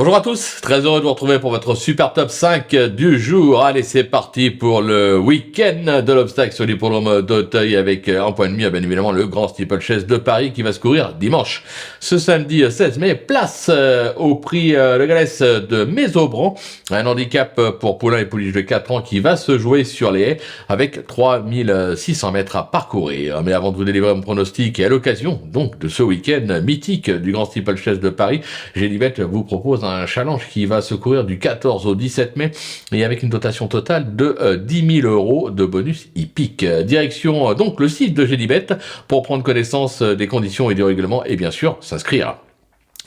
Bonjour à tous, très heureux de vous retrouver pour votre super top 5 du jour. Allez, c'est parti pour le week-end de l'obstacle sur l'hippodrome d'Auteuil avec en point de mire, bien évidemment, le grand steeplechase de Paris qui va se courir dimanche. Ce samedi 16 mai, place au prix Le Galès de Mésobran, un handicap pour poulain et pouliche de 4 ans qui va se jouer sur les haies avec 3600 mètres à parcourir. Mais avant de vous délivrer mon pronostic et à l'occasion donc de ce week-end mythique du grand steeplechase de Paris, Gélibet vous propose un challenge qui va se courir du 14 au 17 mai et avec une dotation totale de 10 000 € de bonus hippique. Direction donc le site de Gélibet pour prendre connaissance des conditions et du règlement et bien sûr s'inscrire.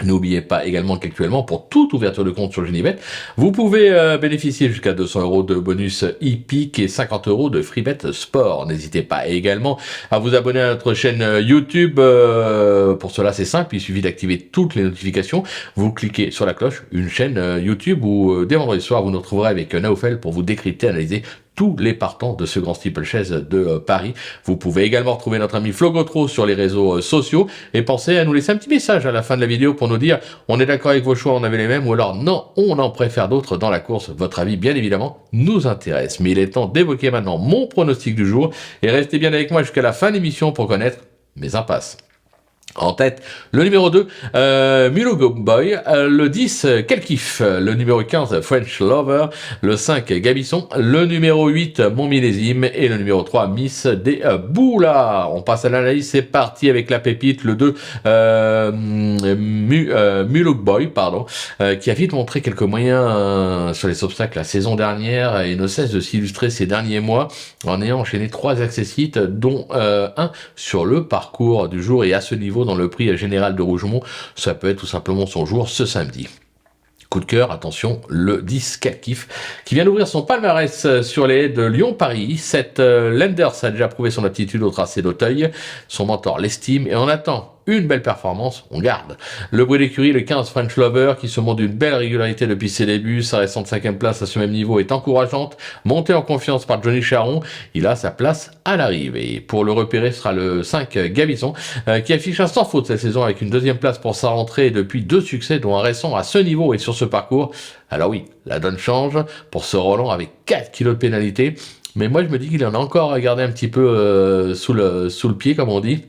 N'oubliez pas également qu'actuellement, pour toute ouverture de compte sur Gélibet, vous pouvez bénéficier jusqu'à 200 € de bonus hippique et 50 € de freebet sport. N'hésitez pas également à vous abonner à notre chaîne YouTube. Pour cela, c'est simple, il suffit d'activer toutes les notifications. Vous cliquez sur la cloche, une chaîne YouTube où dès vendredi soir, vous nous retrouverez avec Naoufel pour vous décrypter, analyser tous les partants de ce grand steeplechase de Paris. Vous pouvez également retrouver notre ami Flo Gautreau sur les réseaux sociaux et pensez à nous laisser un petit message à la fin de la vidéo pour nous dire on est d'accord avec vos choix, on avait les mêmes ou alors non, on en préfère d'autres dans la course. Votre avis, bien évidemment, nous intéresse. Mais il est temps d'évoquer maintenant mon pronostic du jour et restez bien avec moi jusqu'à la fin de l'émission pour connaître mes impasses. En tête, le numéro 2, Mullogo Boy, le 10, Quel Kiff, le numéro 15, French Lover, le 5, Gabisson, le numéro 8, Mon Millésime et le numéro 3, Miss des Boulas. On passe à l'analyse, c'est parti avec la pépite, le 2, Mullogo Boy, qui a vite montré quelques moyens sur les obstacles la saison dernière et ne cesse de s'illustrer ces derniers mois en ayant enchaîné 3 accessites, dont un sur le parcours du jour et à ce niveau dans le prix général de Rougemont, ça peut être tout simplement son jour ce samedi. Coup de cœur, attention, le 10 Quel Kiff, qui vient d'ouvrir son palmarès sur les haies de Lyon-Paris. Cette Lenders a déjà prouvé son aptitude au tracé d'Auteuil, son mentor l'estime et on attend une belle performance, on garde. Le bruit d'écurie, le 15 French Lover, qui se montre d'une belle régularité depuis ses débuts, sa récente 5e place à ce même niveau est encourageante. Montée en confiance par Johnny Charon, il a sa place à l'arrivée. Et pour le repérer, ce sera le 5 Gavison, qui affiche un sans faute cette saison avec une 2e place pour sa rentrée depuis 2 succès, dont un récent à ce niveau et sur ce parcours. Alors oui, la donne change pour ce Roland avec 4 kilos de pénalité. Mais moi, je me dis qu'il en a encore à garder un petit peu sous le pied, comme on dit.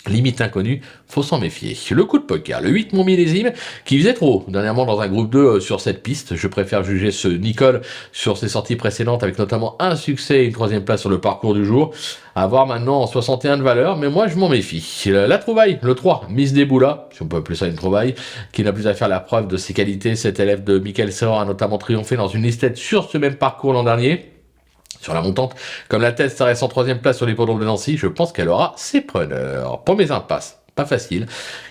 Limite inconnue, faut s'en méfier. Le coup de poker, le 8 Mon Millésime, qui faisait trop dernièrement dans un groupe 2 sur cette piste. Je préfère juger ce Nicole sur ses sorties précédentes avec notamment un succès et une 3e place sur le parcours du jour. À voir maintenant en 61 de valeur, mais moi je m'en méfie. La trouvaille, le 3, Miss des Boulas, si on peut appeler ça une trouvaille, qui n'a plus à faire la preuve de ses qualités. Cet élève de Michael Serra a notamment triomphé dans une listette sur ce même parcours l'an dernier. Sur la montante, comme la tête reste en 3e place sur l'hippodrome de Nancy, je pense qu'elle aura ses preneurs. Pour mes impasses, pas facile,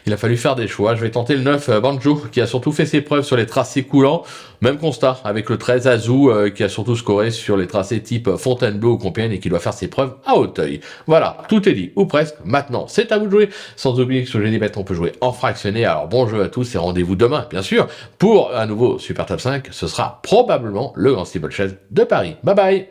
il a fallu faire des choix. Je vais tenter le 9 Banjo, qui a surtout fait ses preuves sur les tracés coulants. Même constat avec le 13 Azou, qui a surtout scoré sur les tracés type Fontainebleau ou Compiègne et qui doit faire ses preuves à Auteuil. Voilà, tout est dit, ou presque. Maintenant, c'est à vous de jouer. Sans oublier que sur Gélibet, on peut jouer en fractionné. Alors bon jeu à tous et rendez-vous demain, bien sûr, pour un nouveau Super Top 5. Ce sera probablement le grand steeplechase de Paris. Bye bye.